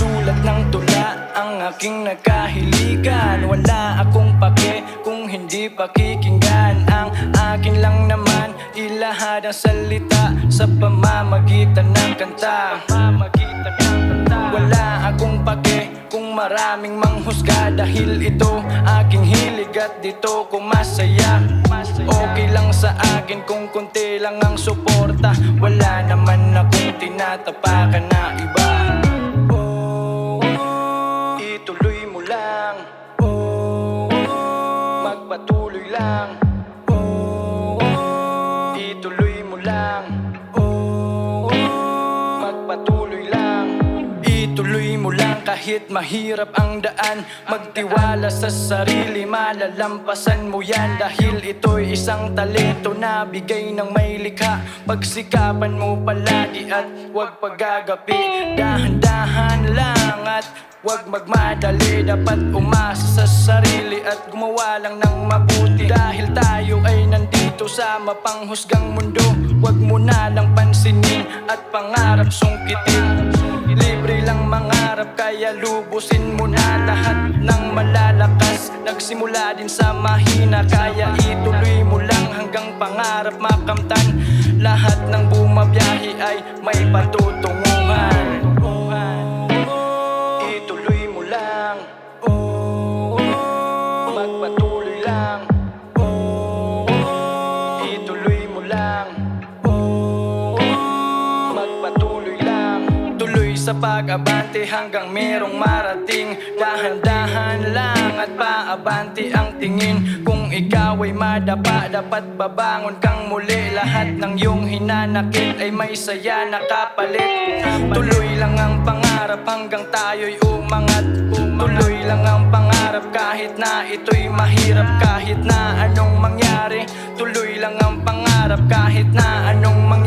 Tulad ng tula ang aking nakahiligan. Wala akong pake kung hindi pakikinggan. Ang akin lang naman ilahad ang salita sa pamamagitan ng kanta. Wala akong pake kung maraming manghusga, dahil ito aking hilig at dito ko masaya. Okay lang sa akin kung konti lang ang suporta. Wala naman akong tinatapakan na iba. Ituloy mo lang, magpatuloy lang. Ituloy mo lang, magpatuloy lang. Ituloy mo lang kahit mahirap ang daan. Magtiwala sa sarili, malalampasan mo yan. Dahil ito'y isang talento na bigay ng may likha. Pagsikapan mo palagi at huwag paggagapi. Dahan-dahan lang at huwag magmadali. Dapat umasa sa sarili at gumawa lang ng mabuti. Dahil tayo ay nandito sa mapanghusgang mundo. Huwag mo na lang pansinin at pangarap sungkitin. Libre lang mangarap kaya lubusin mo na lahat ng malalakas. Nagsimula din sa mahina kaya ituloy mo lang hanggang pangarap makamtan. Lahat ng bumabiyahe ay may patutunguhan. Ituloy mo lang, magpatuloy lang. Ituloy mo lang, magpatuloy lang. Tuloy sa pag-abante hanggang merong marating. Dahan-dahan lang at paabante ang tingin. Kung ikaw ay madapa, dapat babangon kang muli. Lahat ng iyong hinanakit ay may saya na kapalit. Tuloy lang ang pangarap hanggang tayo'y umangat. Tuloy lang ang pangarap kahit na ito'y mahirap. Kahit na anong mangyari, tuloy lang ang pangarap kahit na anong mangyari.